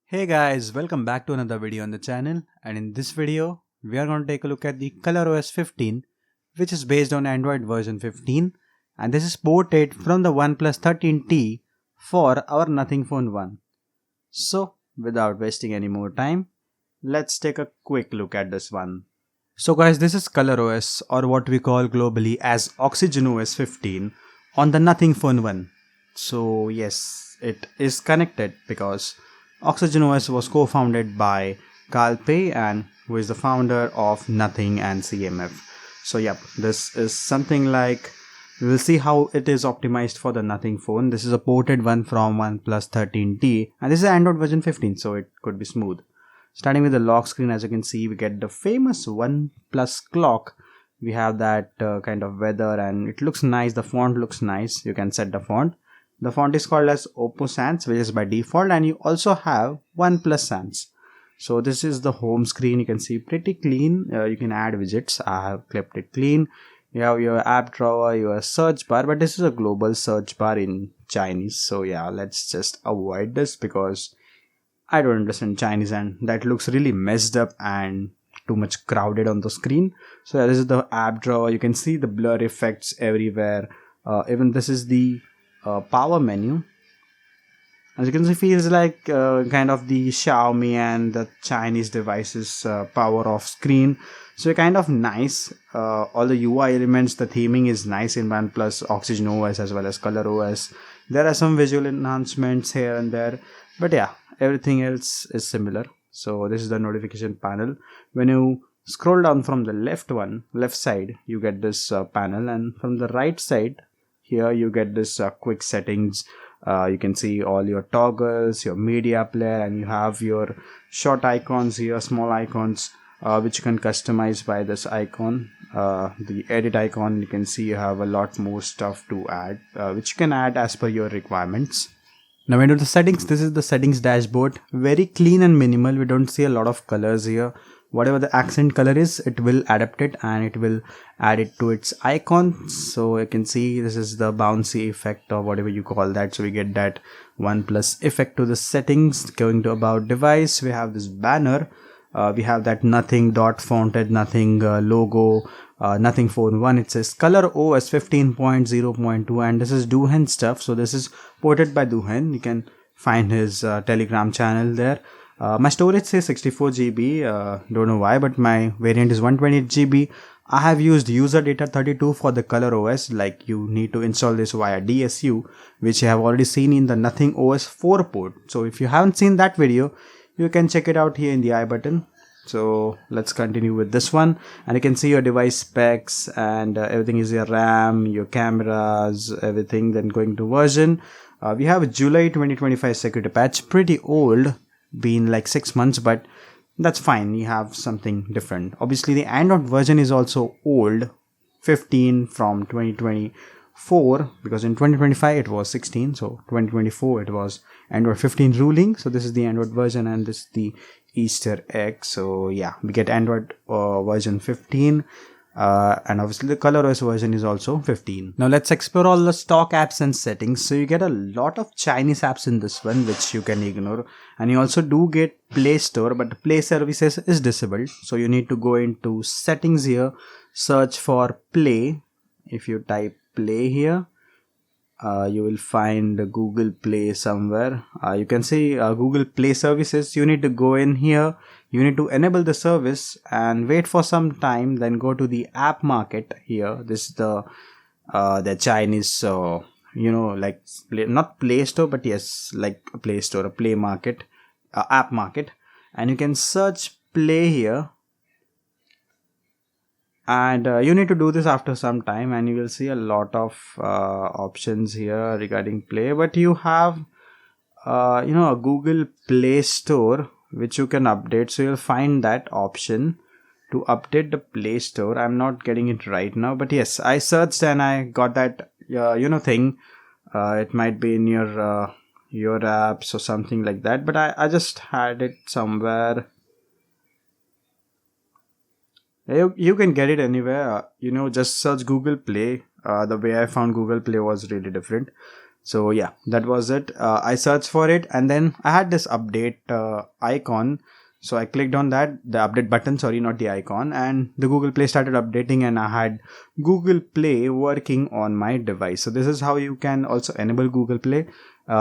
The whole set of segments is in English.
Hey guys, welcome back to another video on the channel, and in this video we are going to take a look at the ColorOS 15, which is based on Android version 15, and this is ported from the OnePlus 13T for our Nothing Phone 1. So without wasting any more time, let's take a quick look at this one. So guys, this is ColorOS, or what we call globally as OxygenOS 15 on the Nothing Phone 1. So yes, it is connected because OxygenOS was co-founded by Glyph, and who is the founder of Nothing and CMF. So yep, this is something like, we will see how it is optimized for the Nothing phone. This is a ported one from OnePlus 13T, and this is Android version 15, so it could be smooth. Starting with the lock screen, as you can see, we get the famous OnePlus clock. We have that kind of weather, and it looks nice. The font looks nice. You can set the font. The font is called as Oppo Sans, which is by default, and you also have OnePlus Sans. So this is the home screen. You can see pretty clean. You can add widgets. I have clipped it clean. You have your app drawer, your search bar, but this is a global search bar in Chinese. So yeah, let's just avoid this because I don't understand Chinese, and that looks really messed up and too much crowded on the screen. So yeah, this is the app drawer. You can see the blur effects everywhere. Even this is the power menu. As you can see, feels like kind of the Xiaomi and the Chinese devices power off screen. So kind of nice. All the UI elements, the theming is nice in OnePlus OxygenOS as well as ColorOS. There are some visual enhancements here and there, but yeah, everything else is similar. So this is the notification panel. When you scroll down from the left side, you get this panel, and from the right side here you get this quick settings. You can see all your toggles, your media player, and you have your short icons here, small icons, which you can customize by this icon. The edit icon, you can see you have a lot more stuff to add, which you can add as per your requirements. Now into the settings, this is the settings dashboard. Very clean and minimal. We don't see a lot of colors here. Whatever the accent color is, it will adapt it and it will add it to its icon. So you can see this is the bouncy effect or whatever you call that. So we get that OnePlus effect to the settings. Going to about device, we have this banner. We have that nothing dot fonted, nothing logo, Nothing Phone 1. It says ColorOS 15.0.2, and this is duhen stuff. So this is ported by duhen. You can find his Telegram channel there. My storage says 64 GB, don't know why, but my variant is 128 GB. I have used user data 32 for the ColorOS. Like, you need to install this via DSU, which I have already seen in the NothingOS 4 port. So if you haven't seen that video, you can check it out here in the I button. So let's continue with this one, and you can see your device specs and everything is your RAM, your cameras, everything. Then going to version, we have a July 2025 security patch, pretty old, been like 6 months, but that's fine. You have something different. Obviously the Android version is also old, 15 from 2024, because in 2025 it was 16, so 2024 it was Android 15 ruling. So this is the Android version, and this is the Easter egg. So yeah, we get Android version 15. And obviously the ColorOS version is also 15. Now let's explore all the stock apps and settings. So you get a lot of Chinese apps in this one, which you can ignore. And you also do get Play Store, but Play Services is disabled. So you need to go into settings here, search for Play. If you type Play here, you will find Google Play somewhere. You can see Google Play Services. You need to go in here. You need to enable the service and wait for some time. Then go to the app market here. This is the Chinese, like not Play Store, but yes, like a Play Store, a Play Market, app market, and you can search Play here. And you need to do this after some time, and you will see a lot of options here regarding Play. But you have a Google Play Store which you can update, so you'll find that option to update the Play Store. I'm not getting it right now, but yes, I searched and I got that thing. It might be in your apps or something like that, but I just had it somewhere. You can get it anywhere. Just search Google Play. The way I found Google Play was really different. So yeah, that was it. I searched for it and then I had this update icon. So I clicked on that, the update button, sorry, not the icon, and the Google Play started updating and I had Google Play working on my device. So this is how you can also enable Google Play.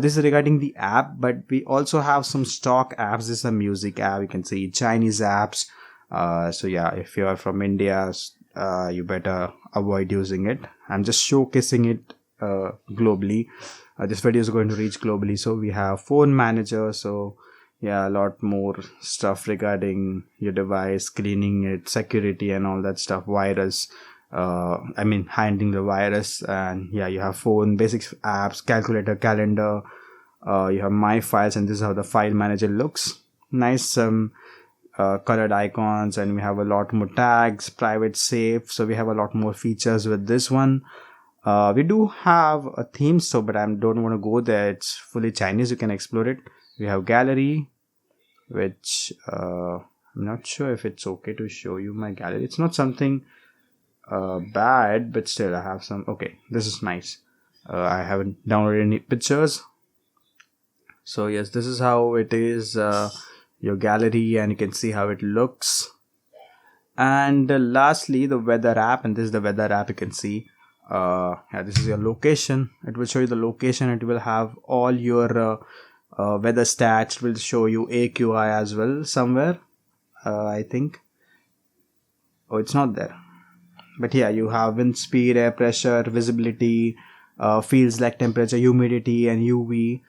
This is regarding the app, but we also have some stock apps. This is a music app. You can see Chinese apps. So yeah, if you are from India, you better avoid using it. I'm just showcasing it globally. This video is going to reach globally. So we have phone manager. So yeah, a lot more stuff regarding your device, cleaning it, security and all that stuff, virus, hiding the virus. And yeah, you have phone basic apps, calculator, calendar, you have my files, and this is how the file manager looks. Nice colored icons, and we have a lot more tags, private safe. So we have a lot more features with this one. We do have a theme store, but I don't want to go there. It's fully Chinese. You can explore it. We have gallery, which I'm not sure if it's okay to show you my gallery. It's not something bad, but still I have some. Okay, this is nice. I haven't downloaded any pictures. So yes, this is how it is, your gallery, and you can see how it looks. And lastly, the weather app, and this is the weather app. You can see this is your location. It will show you the location. It will have all your weather stats. It will show you AQI as well somewhere, I think. Oh, it's not there, but yeah, you have wind speed, air pressure, visibility, feels like temperature, humidity, and UV.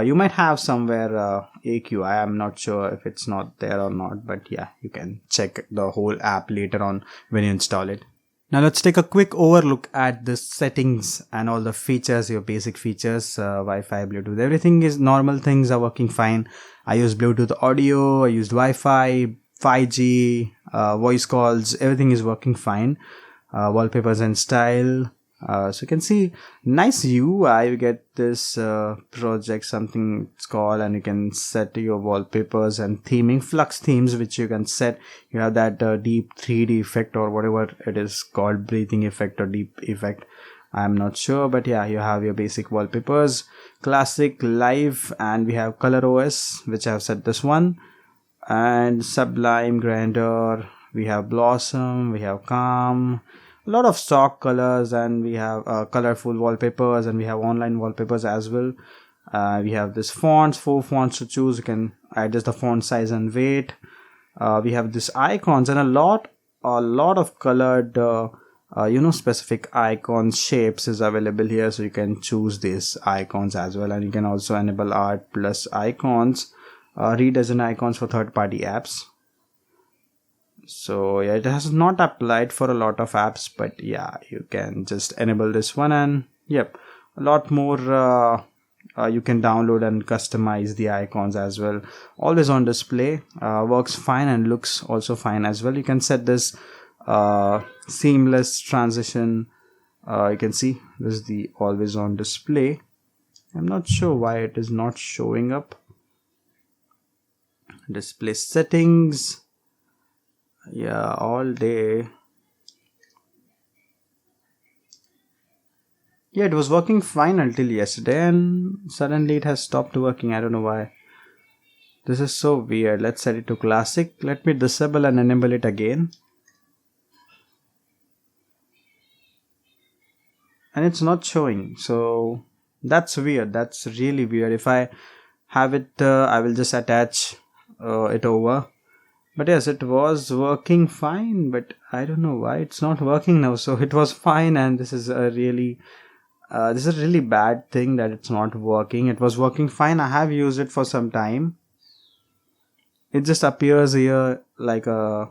You might have somewhere AQI. I'm not sure if it's not there or not, but yeah, you can check the whole app later on when you install it. Now let's take a quick overlook at the settings and all the features, your basic features, Wi-Fi, Bluetooth, everything is normal, things are working fine. I used Bluetooth audio, I used Wi-Fi, 5G, voice calls, everything is working fine. Wallpapers and style. So you can see nice UI. You get this project, something it's called, and you can set your wallpapers and theming, flux themes, which you can set. You have that deep 3D effect or whatever it is called, breathing effect or deep effect. I'm not sure, but yeah, you have your basic wallpapers, classic, live, and we have ColorOS, which I have set this one, and sublime, grandeur. We have blossom, we have calm. A lot of stock colors, and we have colorful wallpapers, and we have online wallpapers as well. We have this fonts, 4 fonts to choose. You can adjust the font size and weight. We have this icons and a lot of colored specific icons, shapes is available here, so you can choose these icons as well. And you can also enable art plus icons, redesign icons for third-party apps. So yeah, it has not applied for a lot of apps, but yeah, you can just enable this one, and yep, a lot more you can download and customize the icons as well. Always on display, works fine and looks also fine as well. You can set this seamless transition. You can see this is the always on display. I'm not sure why it is not showing up. Display settings. Yeah, all day. Yeah, it was working fine until yesterday, and suddenly it has stopped working. I don't know why. This is so weird. Let's set it to classic. Let me disable and enable it again. And it's not showing. So that's weird. That's really weird. If I have it, I will just attach it over. But yes, it was working fine, but I don't know why it's not working now. So it was fine, and this is a really bad thing that it's not working. It was working fine. I have used it for some time. It just appears here like a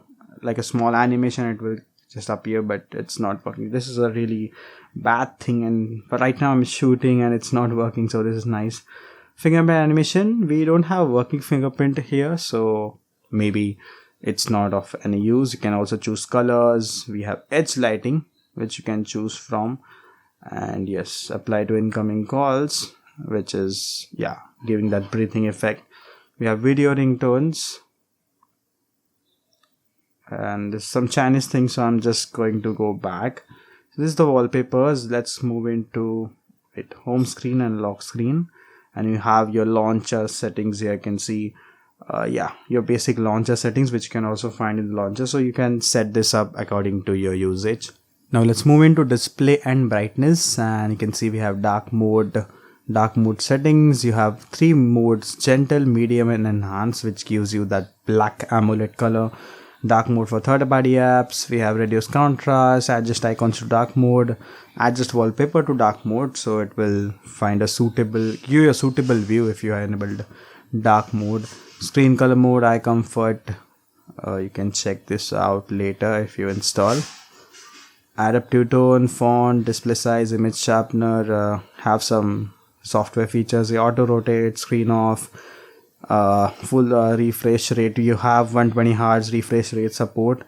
small animation. It will just appear, but it's not working. This is a really bad thing, but right now I'm shooting and it's not working. So this is nice. Fingerprint animation. We don't have working fingerprint here, so maybe it's not of any use. You can also choose colors. We have edge lighting, which you can choose from, and yes, apply to incoming calls, which is giving that breathing effect. We have video ringtones, and there's some Chinese things, so I'm just going to go back. So this is the wallpapers. Let's move into home screen and lock screen, and you have your launcher settings here. You can see your basic launcher settings, which you can also find in the launcher, so you can set this up according to your usage. Now let's move into display and brightness, and you can see we have dark mode settings. You have 3 modes: gentle, medium and enhanced, which gives you that black AMOLED color. Dark mode for third-party apps. We have reduce contrast, adjust icons to dark mode, adjust wallpaper to dark mode, so it will give you a suitable view if you are enabled dark mode. Screen color mode, eye comfort, you can check this out later if you install. Adaptive tone, font, display size, image sharpener, have some software features, auto rotate, screen off, full refresh rate. You have 120 Hz refresh rate support.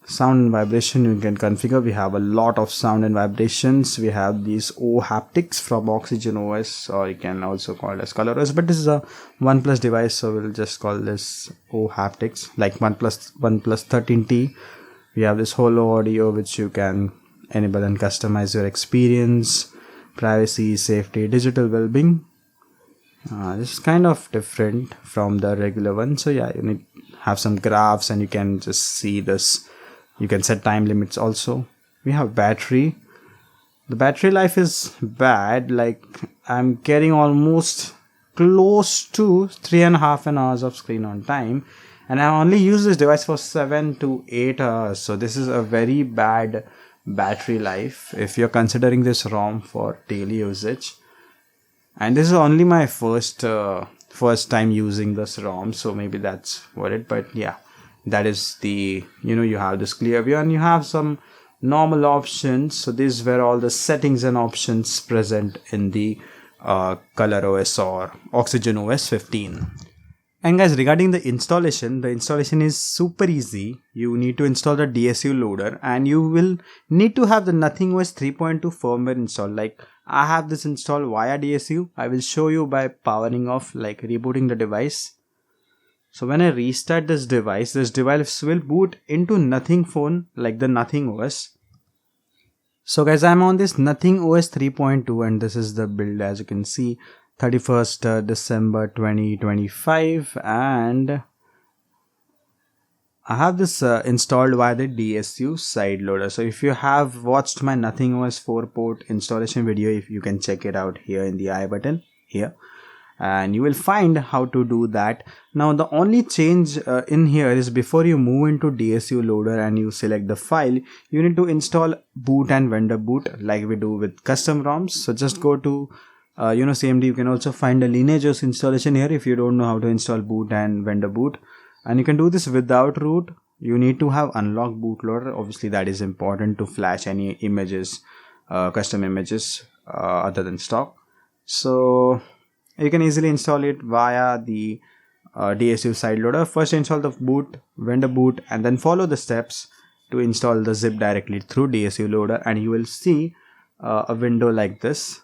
Sound and vibration you can configure. We have a lot of sound and vibrations. We have these O haptics from OxygenOS, or you can also call it as ColorOS, but this is a OnePlus device, so we'll just call this O haptics, like OnePlus 13T. We have this holo audio, which you can enable and customize your experience. Privacy, safety, digital well-being. This is kind of different from the regular one, so yeah, you need have some graphs, and you can just see this. You can set time limits also. We have battery. The battery life is bad, like I'm getting almost close to 3.5 hours of screen on time, and I only use this device for 7 to 8 hours, so this is a very bad battery life if you're considering this ROM for daily usage. And this is only my first time using this ROM, so maybe that's what it, but yeah, that is the, you have this clear view, and you have some normal options. So these were all the settings and options present in the ColorOS or OxygenOS 15. And guys, regarding the installation is super easy. You need to install the DSU loader, and you will need to have the NothingOS 3.2 firmware installed. Like I have this installed via DSU. I will show you by powering off, like rebooting the device. So when I restart this device will boot into Nothing phone, like the NothingOS. So guys, I'm on this NothingOS 3.2, and this is the build, as you can see, 31st December 2025, and I have this installed via the DSU side loader. So if you have watched my NothingOS 4 port installation video, if you can check it out here in the I button here, and you will find how to do that. Now the only change in here is, before you move into DSU loader and you select the file, you need to install boot and vendor boot like we do with custom ROMs. So just go to CMD. You can also find a LineageOS installation here if you don't know how to install boot and vendor boot, and you can do this without root. You need to have unlocked bootloader. Obviously that is important to flash any images, custom images other than stock. So you can easily install it via the DSU side loader. First install the boot, vendor boot, and then follow the steps to install the zip directly through DSU loader, and you will see a window like this.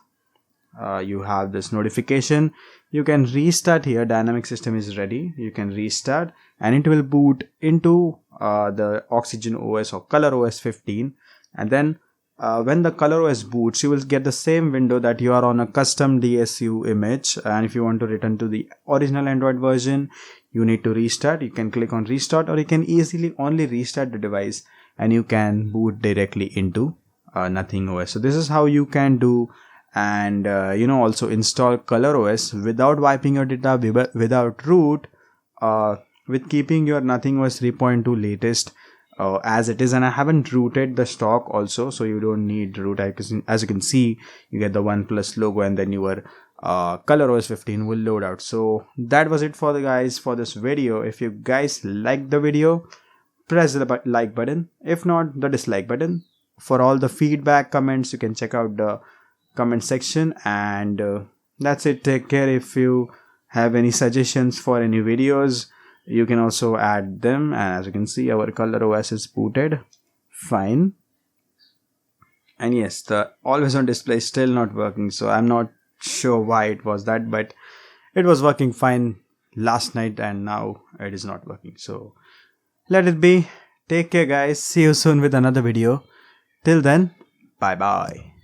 You have this notification. You can restart here. Dynamic system is ready. You can restart, and it will boot into the OxygenOS or ColorOS 15, and then when the ColorOS boots, you will get the same window that you are on a custom DSU image, and if you want to return to the original Android version, you need to restart. You can click on restart, or you can easily only restart the device and you can boot directly into NothingOS. So this is how you can do, and also install ColorOS without wiping your data, without root, with keeping your NothingOS 3.2 latest as it is. And I haven't rooted the stock also, so you don't need root. As you can see, you get the OnePlus logo, and then your ColorOS 15 will load out. So that was it for the guys for this video. If you guys liked the video, press the like button. If not, the dislike button. For all the feedback, comments, you can check out the comment section, and that's it. Take care. If you have any suggestions for any videos, you can also add them. And as you can see, our ColorOS is booted fine, and yes, the always on display is still not working, so I'm not sure why it was that, but it was working fine last night and now it is not working. So let it be. Take care guys, see you soon with another video. Till then, bye bye.